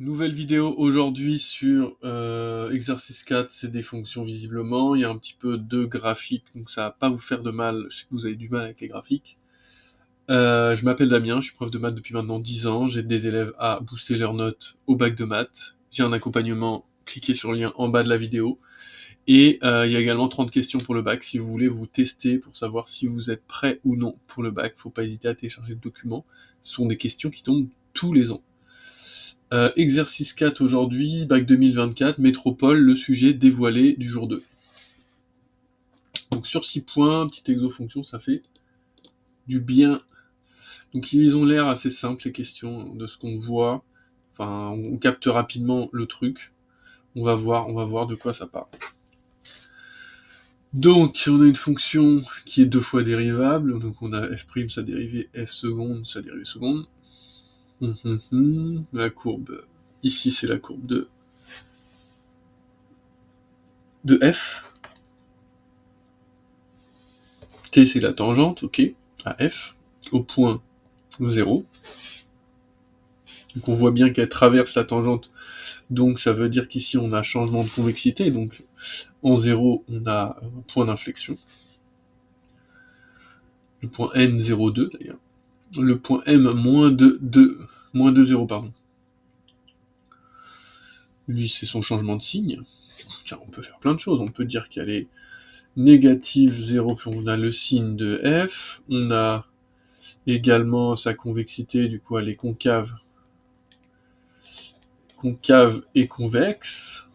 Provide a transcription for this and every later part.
Nouvelle vidéo aujourd'hui sur exercice 4, c'est des fonctions visiblement, il y a un petit peu de graphique, donc ça va pas vous faire de mal, je sais que vous avez du mal avec les graphiques. Je m'appelle Damien, je suis prof de maths depuis maintenant 10 ans, j'aide des élèves à booster leurs notes au bac de maths, j'ai un accompagnement, cliquez sur le lien en bas de la vidéo, et il y a également 30 questions pour le bac si vous voulez vous tester pour savoir si vous êtes prêt ou non pour le bac, faut pas hésiter à télécharger le document, ce sont des questions qui tombent tous les ans. Exercice 4 aujourd'hui, bac 2024, métropole, le sujet dévoilé du jour 2. Donc sur 6 points, petite exofonction, ça fait du bien. Donc ils ont l'air assez simples les questions, de ce qu'on voit. Enfin, on capte rapidement le truc. On va voir de quoi ça parle. Donc on a une fonction qui est 2 fois dérivable, donc on a f' sa dérivée, f seconde, sa dérivée seconde. La courbe, ici c'est la courbe de f. T c'est la tangente, ok, à f, au point 0. Donc on voit bien qu'elle traverse la tangente, donc ça veut dire qu'ici on a changement de convexité, donc en 0 on a un point d'inflexion. Le point n02 d'ailleurs. Le point m moins 2, 0, pardon. Lui c'est son changement de signe. Tiens, on peut faire plein de choses, on peut dire qu'elle est négative 0, puis on a le signe de f, on a également sa convexité, du coup elle est concave et convexe,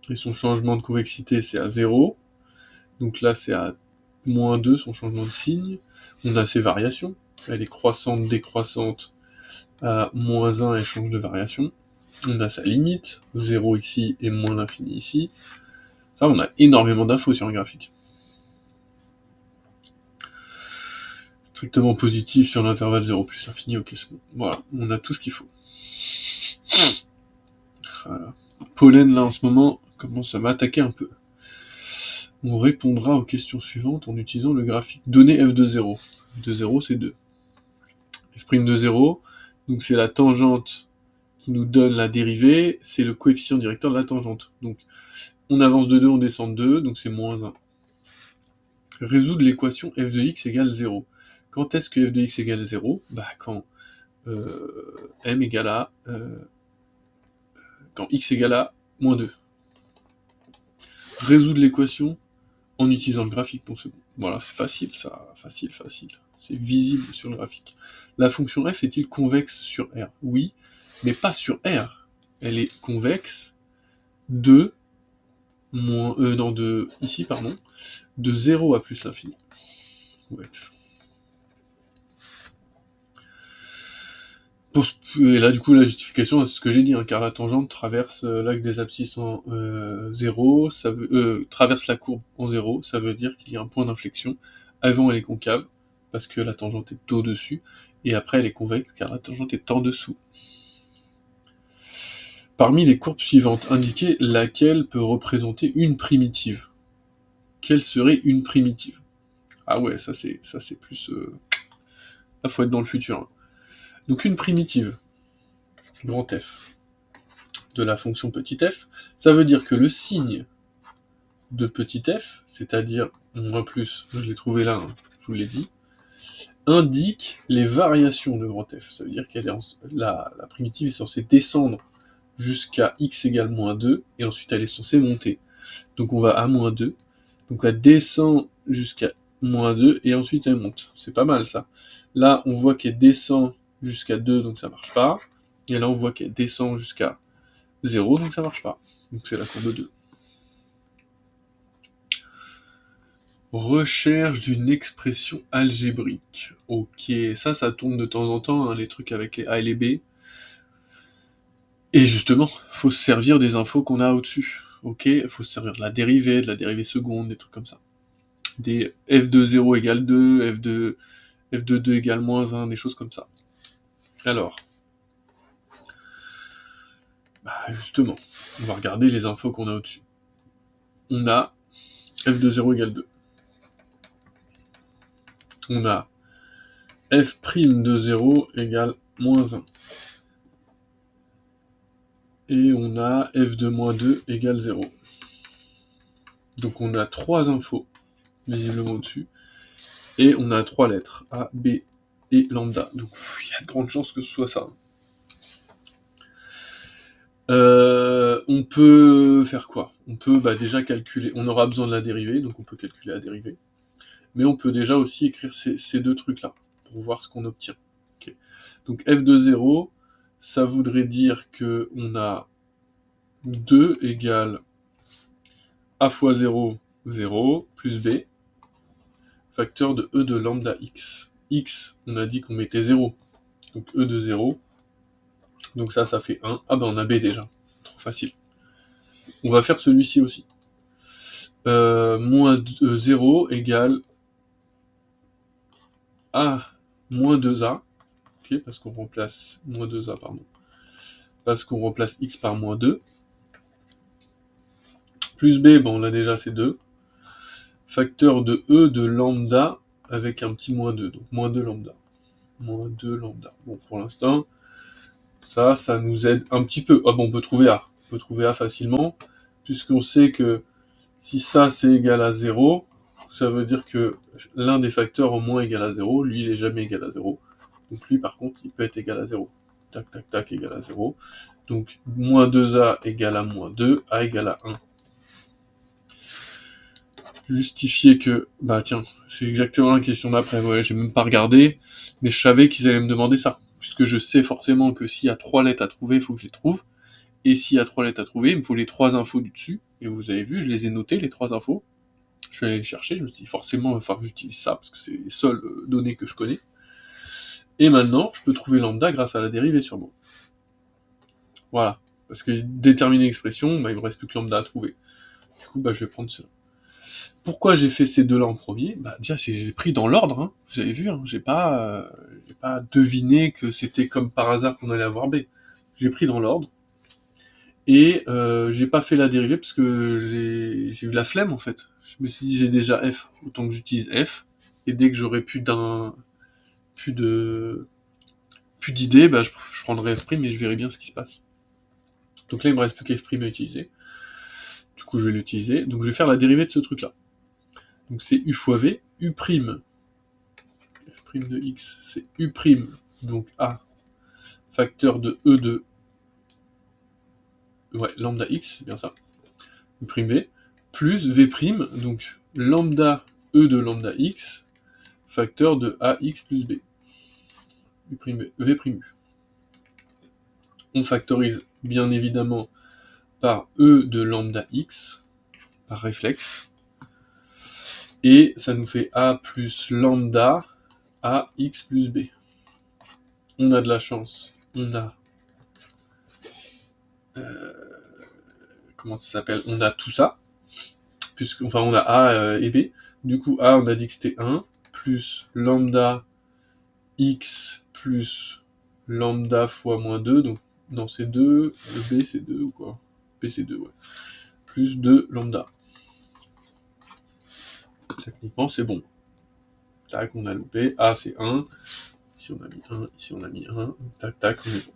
et son changement de convexité c'est à 0, donc là c'est à moins 2 son changement de signe, on a ses variations, elle est croissante, décroissante, à moins 1 elle change de variation, on a sa limite, 0 ici et moins l'infini ici, ça on a énormément d'infos sur un graphique. Strictement positif sur l'intervalle 0 plus infini, ok c'est bon, voilà, on a tout ce qu'il faut. Voilà. Pollen là en ce moment commence à m'attaquer un peu. On répondra aux questions suivantes en utilisant le graphique donné f de 0. f de 0 c'est 2. f' de 0, donc c'est la tangente qui nous donne la dérivée, c'est le coefficient directeur de la tangente. Donc on avance de 2, on descend de 2, donc c'est moins 1. Résoudre l'équation f de x égale 0. Quand est-ce que f de x égale 0 ? Bah quand m égale à... quand x égale à moins 2. Résoudre l'équation en utilisant le graphique pour second. Voilà, c'est facile ça, facile. C'est visible sur le graphique. La fonction f est-il convexe sur R ? Oui, mais pas sur R. Elle est convexe de ici, de 0 à plus l'infini. Convexe. Et là, du coup, la justification, c'est ce que j'ai dit, hein, car la tangente traverse l'axe des abscisses en 0, traverse la courbe en 0, ça veut dire qu'il y a un point d'inflexion. Avant, elle est concave, parce que la tangente est au-dessus, et après, elle est convexe, car la tangente est en dessous. Parmi les courbes suivantes, indiquez laquelle peut représenter une primitive. Quelle serait une primitive ? Ah ouais, ça c'est plus... Là, faut être dans le futur. Hein. Donc une primitive, grand F, de la fonction petit f, ça veut dire que le signe de petit f, c'est-à-dire moins plus, je l'ai trouvé là, hein, je vous l'ai dit, indique les variations de grand F. Ça veut dire qu'elle est la primitive est censée descendre jusqu'à x égale moins 2, et ensuite elle est censée monter. Donc on va à moins 2, donc elle descend jusqu'à moins 2, et ensuite elle monte. C'est pas mal ça. Là, on voit qu'elle descend jusqu'à 2, donc ça marche pas. Et là, on voit qu'elle descend jusqu'à 0, donc ça marche pas. Donc c'est la courbe 2. Recherche d'une expression algébrique. Ok, ça tourne de temps en temps, hein, les trucs avec les A et les B. Et justement, faut se servir des infos qu'on a au-dessus. Ok, faut se servir de la dérivée seconde, des trucs comme ça. Des f de 0 égale 2, f de 2 égale moins 1, des choses comme ça. Alors, justement, on va regarder les infos qu'on a au-dessus. On a f de 0 égale 2. On a f' de 0 égale moins 1. Et on a f de moins 2 égale 0. Donc on a 3 infos, visiblement au-dessus. Et on a 3 lettres, A, B et lambda. Donc il y a de grandes chances que ce soit ça. On peut faire quoi? On peut déjà calculer, on aura besoin de la dérivée, donc on peut calculer la dérivée. Mais on peut déjà aussi écrire ces deux trucs-là, pour voir ce qu'on obtient. Okay. Donc f de 0, ça voudrait dire qu'on a 2 égale a fois 0, 0, plus b, facteur de e de lambda x. X, on a dit qu'on mettait 0, donc e de 0, donc ça fait 1. Ah on a b déjà, trop facile. On va faire celui-ci aussi. Moins 0 égale a moins 2a, okay, parce qu'on remplace moins 2a, pardon, parce qu'on remplace x par moins 2, plus b, on l'a déjà, c'est 2, facteur de e de lambda avec un petit moins 2, donc moins 2 lambda. Moins 2 lambda. Bon, pour l'instant, ça nous aide un petit peu. Ah bon, on peut trouver a. On peut trouver a facilement, puisqu'on sait que si ça c'est égal à 0, ça veut dire que l'un des facteurs au moins égal à 0, lui il est jamais égal à 0. Donc lui par contre, il peut être égal à 0. Tac, tac, tac, égal à 0. Donc moins 2a égale à moins 2, a égale à 1. Justifier que, tiens, c'est exactement la question d'après, ouais, j'ai même pas regardé, mais je savais qu'ils allaient me demander ça, puisque je sais forcément que s'il y a 3 lettres à trouver, il faut que je les trouve, et s'il y a 3 lettres à trouver, il me faut les 3 infos du dessus, et vous avez vu, je les ai notées, les 3 infos, je suis allé les chercher, je me suis dit, forcément, il va falloir que j'utilise ça, parce que c'est les seules données que je connais, et maintenant, je peux trouver lambda grâce à la dérivée sur mot. Voilà, parce que déterminer l'expression, il me reste plus que lambda à trouver. Du coup, je vais prendre cela. Pourquoi j'ai fait ces deux-là en premier? Déjà, j'ai pris dans l'ordre, hein. Vous avez vu, hein. J'ai pas deviné que c'était comme par hasard qu'on allait avoir B. J'ai pris dans l'ordre, et j'ai pas fait la dérivée parce que j'ai eu la flemme, en fait. Je me suis dit, j'ai déjà F, autant que j'utilise F, et dès que j'aurai plus d'idées, je prendrai F', et je verrai bien ce qui se passe. Donc là, il me reste plus qu'F' à utiliser. Du coup, je vais l'utiliser. Donc je vais faire la dérivée de ce truc-là. Donc c'est u fois v, u', f' de x, c'est u', donc a, facteur de e de lambda x, c'est bien ça, u' v, plus v', donc lambda e de lambda x, facteur de ax plus b, v', v'. On factorise bien évidemment par e de lambda x, par réflexe, et ça nous fait a plus lambda ax plus b. On a de la chance, on a comment ça s'appelle, on a tout ça, on a a et b. Du coup, a, on a dit que c'était 1, plus lambda x plus lambda fois moins 2, donc non, c'est 2, b c'est 2 ou quoi, b c'est 2, ouais, plus 2 lambda. Techniquement, c'est bon. Tac, on a loupé, a c'est 1, ici on a mis 1, ici on a mis 1, tac, tac, on est bon.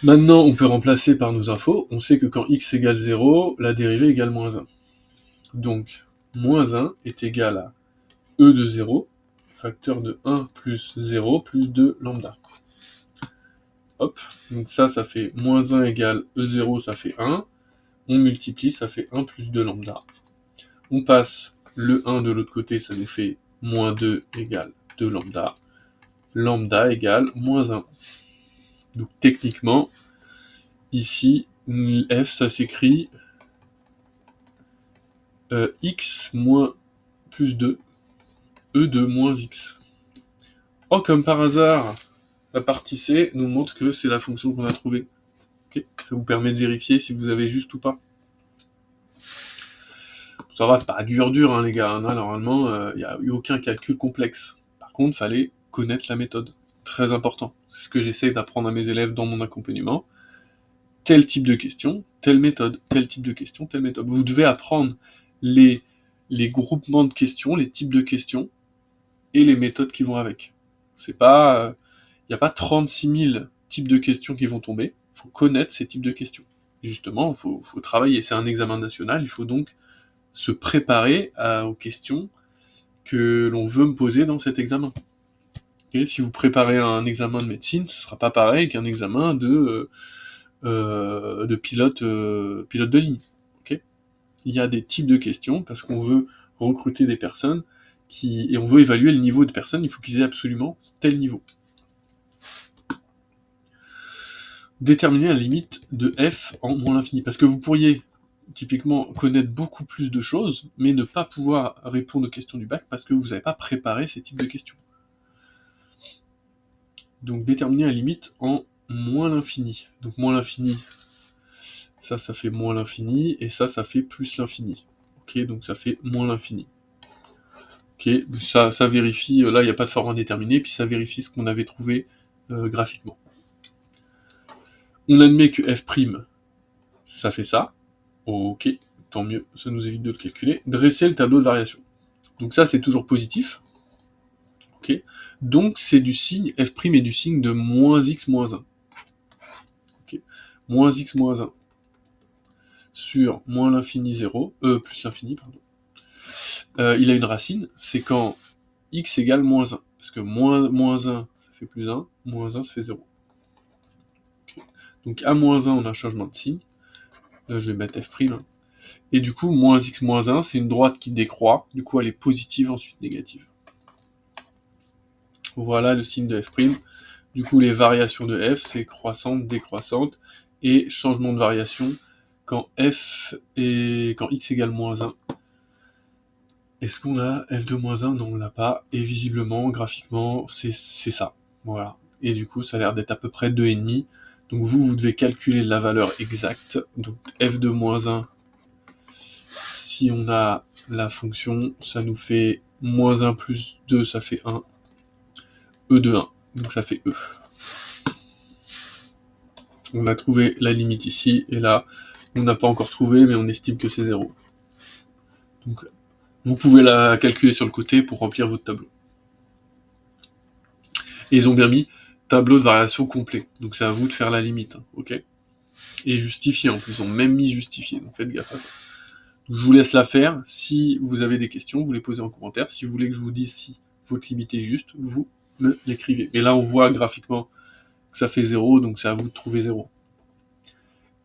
Maintenant, on peut remplacer par nos infos. On sait que quand x égale 0, la dérivée égale moins 1. Donc, moins 1 est égal à e de 0, facteur de 1 plus 0 plus 2 lambda. Hop, donc ça fait moins 1 égale e0, ça fait 1. On multiplie, ça fait 1 plus 2 lambda. On passe le 1 de l'autre côté, ça nous fait moins 2 égale 2 lambda. Lambda égale moins 1. Donc techniquement, ici, f ça s'écrit x moins plus 2, e de moins x. Oh, comme par hasard, la partie C nous montre que c'est la fonction qu'on a trouvée. Okay. Ça vous permet de vérifier si vous avez juste ou pas. Ça va, c'est pas dur, hein, les gars. Là, normalement, il n'y a eu aucun calcul complexe. Par contre, il fallait connaître la méthode. Très important. C'est ce que j'essaie d'apprendre à mes élèves dans mon accompagnement. Tel type de question, telle méthode. Tel type de question, telle méthode. Vous devez apprendre les groupements de questions, les types de questions, et les méthodes qui vont avec. C'est pas... il n'y a pas 36 000 types de questions qui vont tomber. faut connaître ces types de questions. Et justement, faut travailler. C'est un examen national, il faut donc se préparer aux questions que l'on veut me poser dans cet examen. Okay, si vous préparez un examen de médecine, ce sera pas pareil qu'un examen de pilote de ligne. Okay, il y a des types de questions parce qu'on veut recruter des personnes et on veut évaluer le niveau de personnes, il faut qu'ils aient absolument tel niveau. Déterminer la limite de f en moins l'infini, parce que vous pourriez typiquement connaître beaucoup plus de choses, mais ne pas pouvoir répondre aux questions du bac parce que vous n'avez pas préparé ces types de questions. Donc déterminer la limite en moins l'infini. Donc moins l'infini, ça fait moins l'infini, et ça fait plus l'infini. Ok, donc ça fait moins l'infini. Ok, ça vérifie, là il n'y a pas de forme indéterminée, puis ça vérifie ce qu'on avait trouvé graphiquement. On admet que f', ça fait ça. Ok, tant mieux, ça nous évite de le calculer. Dresser le tableau de variation. Donc ça c'est toujours positif. Ok, donc c'est du signe, f' est du signe de moins x moins 1. Ok, moins x moins 1 sur moins l'infini 0, plus l'infini, pardon. Il a une racine, c'est quand x égale moins 1. Parce que moins 1, ça fait plus 1, moins 1, ça fait 0. Okay. Donc à moins 1, on a un changement de signe. Là, je vais mettre f'. Hein. Et du coup, moins x moins 1, c'est une droite qui décroît. Du coup, elle est positive, ensuite négative. Voilà le signe de f'. Du coup, les variations de f, c'est croissante, décroissante. Et changement de variation quand x égale moins 1. Est-ce qu'on a f de moins 1? Non, on l'a pas. Et visiblement, graphiquement, c'est ça. Voilà. Et du coup, ça a l'air d'être à peu près 2,5. Donc vous devez calculer la valeur exacte. Donc f de moins 1, si on a la fonction, ça nous fait moins 1 plus 2, ça fait 1. E de 1, donc ça fait E. On a trouvé la limite ici, et là, on n'a pas encore trouvé, mais on estime que c'est 0. Donc vous pouvez la calculer sur le côté pour remplir votre tableau. Et ils ont bien mis tableau de variation complet. Donc c'est à vous de faire la limite, hein, ok? Et justifier en plus, ils ont même mis justifier, donc faites gaffe à ça. Donc, je vous laisse la faire. Si vous avez des questions, vous les posez en commentaire. Si vous voulez que je vous dise si votre limite est juste, vous me l'écrivez. Mais là, on voit graphiquement que ça fait 0, donc c'est à vous de trouver 0.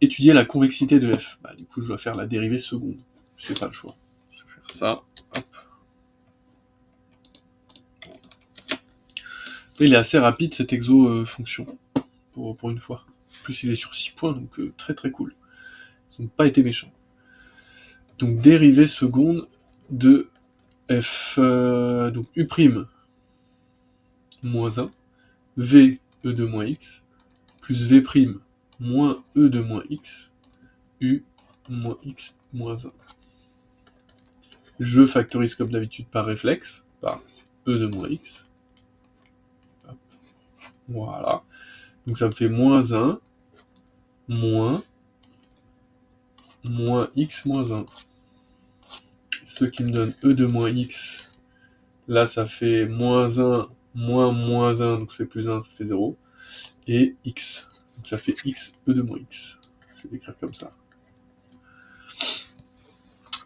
Étudier la convexité de f. Bah, du coup, je dois faire la dérivée seconde. Je n'ai pas le choix. Je vais faire ça. Hop. Il est assez rapide cet exo fonction, pour une fois. En plus, il est sur 6 points, donc très très cool. Ils n'ont pas été méchants. Donc, dérivée seconde de f. Donc, u' moins 1, v e de moins x, plus v' moins e de moins x, u moins x moins 1. Je factorise comme d'habitude par réflexe, par e de moins x. Hop. Voilà. Donc ça me fait moins 1, moins x moins 1. Ce qui me donne e de moins x. Là, ça fait moins 1, moins 1, donc ça fait plus 1, ça fait 0. Et x. Donc ça fait x, e de moins x. Je vais l'écrire comme ça.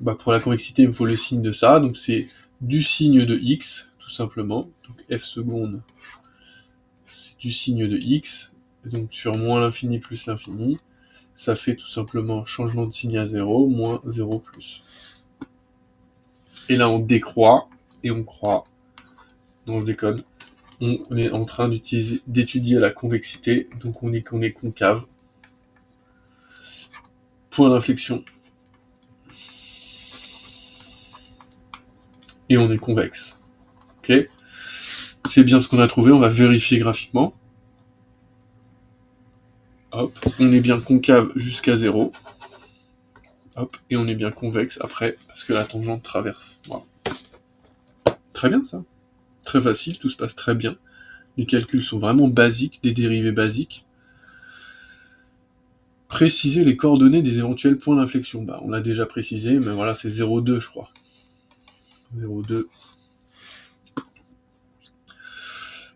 Bah, pour la convexité, il me faut le signe de ça. Donc c'est du signe de x, tout simplement. Donc f seconde, c'est du signe de x. Et donc sur moins l'infini plus l'infini, ça fait tout simplement changement de signe à 0, moins 0 plus. Et là, on décroît et on croît. Non, je déconne. On est en train d'étudier la convexité, donc on est concave. Point d'inflexion. Et on est convexe. Ok ? C'est bien ce qu'on a trouvé, on va vérifier graphiquement. Hop, on est bien concave jusqu'à 0. Hop, et on est bien convexe après, parce que la tangente traverse. Voilà. Très bien ça. Très facile, tout se passe très bien. Les calculs sont vraiment basiques, des dérivés basiques. Préciser les coordonnées des éventuels points d'inflexion. Bah, on l'a déjà précisé, mais voilà, c'est 0,2 je crois. 0,2.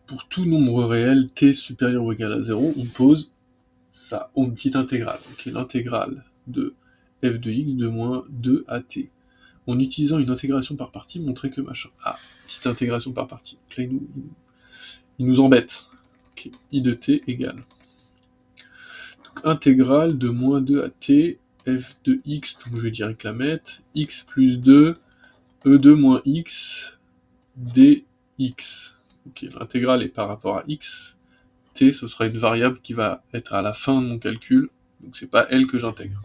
Pour tout nombre réel t supérieur ou égal à 0, on pose ça. ça, oh, une petite intégrale, ok, l'intégrale de f de x de moins 2 à t. En utilisant une intégration par partie, montrer que machin. Ah, petite intégration par partie. Donc là, il nous embête. Ok, I de t égale. Donc, intégrale de moins 2 à t, f de x, donc je vais direct la mettre, x plus 2, e2 moins x, dx. Ok, l'intégrale est par rapport à x. T, ce sera une variable qui va être à la fin de mon calcul, donc c'est pas elle que j'intègre.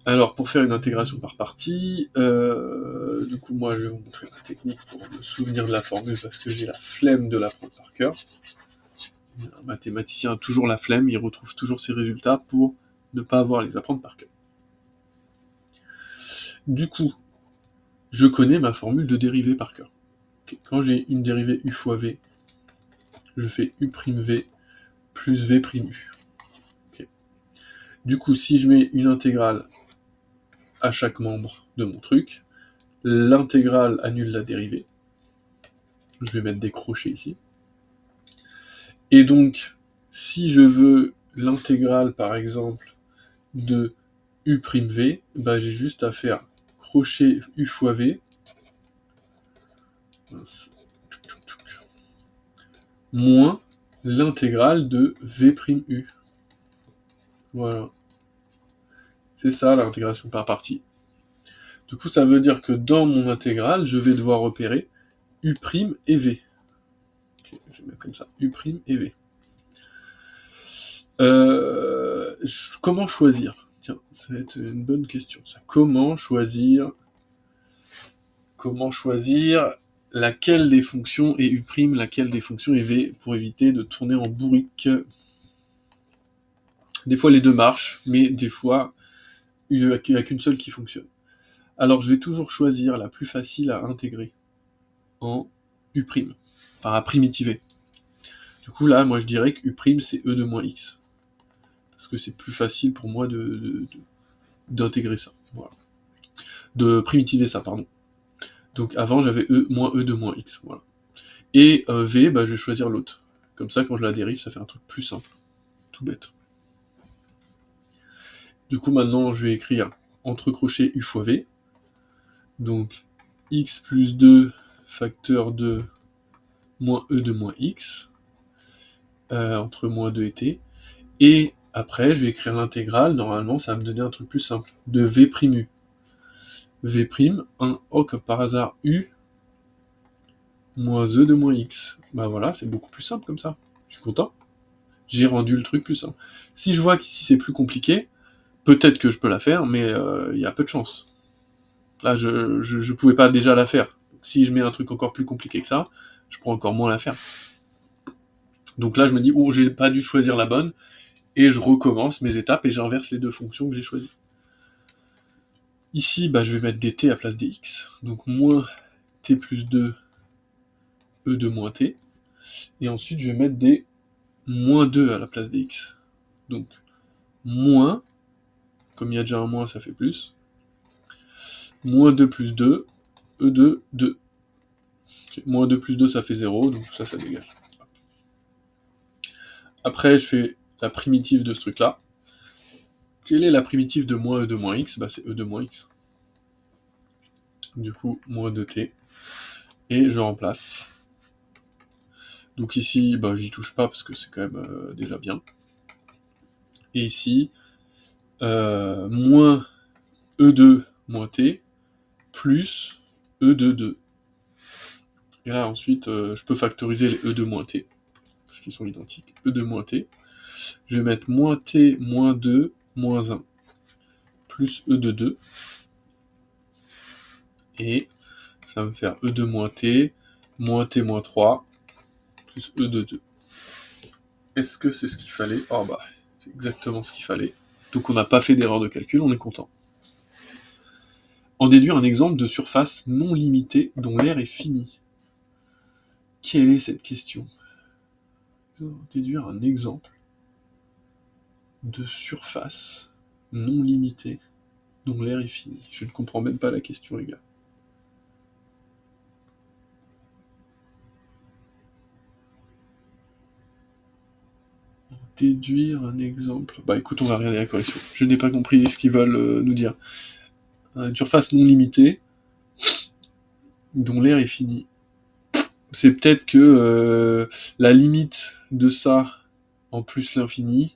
Alors, pour faire une intégration par partie, du coup, moi, je vais vous montrer la technique pour me souvenir de la formule, parce que j'ai la flemme de l'apprendre par cœur. Un mathématicien a toujours la flemme, il retrouve toujours ses résultats pour ne pas avoir à les apprendre par cœur. Du coup, je connais ma formule de dérivée par cœur. Okay. Quand j'ai une dérivée u fois v, je fais u'v plus v'. Okay. Du coup, si je mets une intégrale à chaque membre de mon truc, l'intégrale annule la dérivée. Je vais mettre des crochets ici. Et donc, si je veux l'intégrale, par exemple, de u'v, bah, j'ai juste à faire crochet u fois v, moins l'intégrale de v'u. Voilà. C'est ça l'intégration par partie. Du coup, ça veut dire que dans mon intégrale, je vais devoir repérer u' et v. Okay, je vais mettre comme ça, u' et v. Comment choisir? Tiens, ça va être une bonne question, ça. Comment choisir laquelle des fonctions est u', laquelle des fonctions est v, pour éviter de tourner en bourrique? Des fois les deux marchent, mais des fois il n'y a qu'une seule qui fonctionne. Alors je vais toujours choisir la plus facile à intégrer en u', enfin à primitiver. Du coup là, moi je dirais que u' c'est e de moins x. Parce que c'est plus facile pour moi d'intégrer ça. Voilà. De primitiver ça, pardon. Donc avant j'avais e de moins x. Voilà. Et v, bah, je vais choisir l'autre. Comme ça, quand je la dérive, ça fait un truc plus simple. Tout bête. Du coup, maintenant, je vais écrire entre crochets u fois v. Donc, x plus 2 facteur de moins e de moins x, entre moins 2 et t. Et après, je vais écrire l'intégrale. Normalement, ça va me donner un truc plus simple. De v'u. v', comme par hasard, u moins e de moins x. Bah voilà, c'est beaucoup plus simple comme ça. Je suis content. J'ai rendu le truc plus simple. Si je vois qu'ici c'est plus compliqué, peut-être que je peux la faire, mais il y a peu de chance. Là, je pouvais pas déjà la faire. Donc, si je mets un truc encore plus compliqué que ça, je pourrais encore moins la faire. Donc là, je me dis, oh, j'ai pas dû choisir la bonne, et je recommence mes étapes, et j'inverse les deux fonctions que j'ai choisies. Ici, bah, je vais mettre des t à la place des x. Donc moins t plus 2, e de moins t. Et ensuite, je vais mettre des moins 2 à la place des x. Donc, moins, comme il y a déjà un moins, ça fait plus, moins 2 plus 2, e de 2. Okay. Moins 2 plus 2, ça fait 0, donc ça dégage. Après, je fais la primitive de ce truc-là. Quelle est la primitive de moins e de moins x? Bah, c'est e de moins x. Du coup, moins 2t. Et je remplace. Donc ici, bah, j'y touche pas parce que c'est quand même déjà bien. Et ici, moins e2 moins t, plus e de 2. Et là, ensuite, je peux factoriser les e de moins t, parce qu'ils sont identiques. e de moins t. Je vais mettre moins t moins 2 moins 1, plus e de 2. Et ça va me faire e de moins t moins 3, plus e de 2. Est-ce que c'est ce qu'il fallait? Oh bah, c'est exactement ce qu'il fallait. Donc on n'a pas fait d'erreur de calcul, on est content. En déduire un exemple de surface non limitée dont l'aire est fini. Quelle est cette question? Déduire un exemple de surface non limitée dont l'aire est fini. Je ne comprends même pas la question, les gars. déduire un exemple. Bah écoute, on va regarder la correction. Je n'ai pas compris ce qu'ils veulent nous dire. Une surface non limitée, dont l'air est fini. C'est peut-être que la limite de ça, en plus l'infini,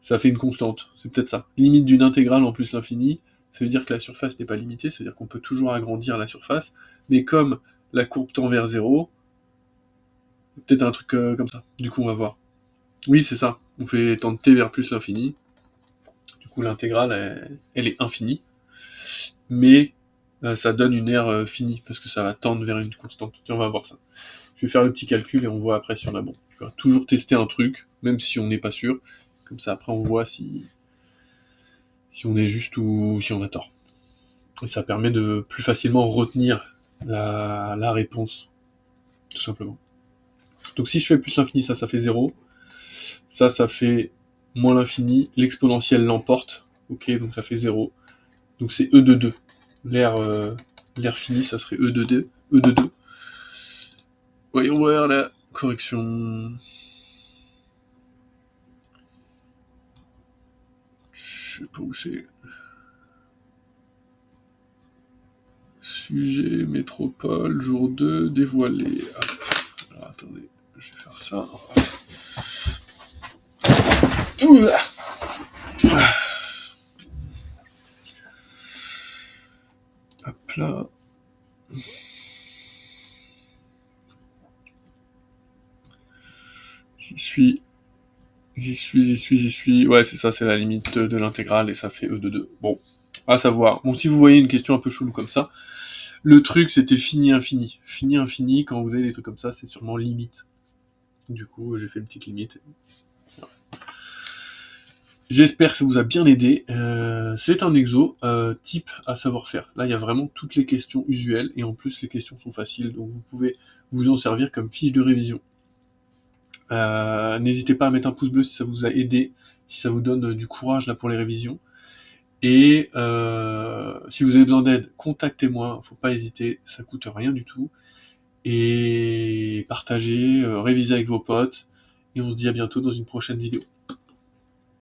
ça fait une constante. C'est peut-être ça. Limite d'une intégrale en plus l'infini, ça veut dire que la surface n'est pas limitée, c'est-à-dire qu'on peut toujours agrandir la surface, mais comme la courbe tend vers 0, peut-être un truc comme ça. Du coup, on va voir. Oui, c'est ça. On fait tendre t vers plus l'infini. Du coup, l'intégrale, elle est infinie. Mais ça donne une aire finie, parce que ça va tendre vers une constante. Tiens, on va voir ça. Je vais faire le petit calcul et on voit après si on a bon. Tu vas toujours tester un truc, même si on n'est pas sûr. Comme ça, après, on voit si on est juste ou si on a tort. Et ça permet de plus facilement retenir la réponse, tout simplement. Donc si je fais plus l'infini, ça fait 0. Ça fait moins l'infini. L'exponentielle l'emporte. Ok, donc ça fait 0. Donc c'est E de 2. L'air fini, ça serait E de 2. E de 2. Voyons voir la correction. Je sais pas où c'est. Sujet, métropole, jour 2, dévoilé. Alors attendez, je vais faire ça. Hop là. J'y suis. Ouais, c'est ça, c'est la limite de l'intégrale et ça fait E de 2. Bon, à savoir. Bon, si vous voyez une question un peu chelou comme ça, le truc c'était fini infini. Fini infini, quand vous avez des trucs comme ça, c'est sûrement limite. Du coup, j'ai fait une petite limite. J'espère que ça vous a bien aidé. C'est un exo type à savoir faire. Là, il y a vraiment toutes les questions usuelles et en plus les questions sont faciles, donc vous pouvez vous en servir comme fiche de révision. N'hésitez pas à mettre un pouce bleu si ça vous a aidé, si ça vous donne du courage là pour les révisions. Et si vous avez besoin d'aide, contactez-moi, faut pas hésiter, ça coûte rien du tout. Et partagez, révisez avec vos potes, et on se dit à bientôt dans une prochaine vidéo.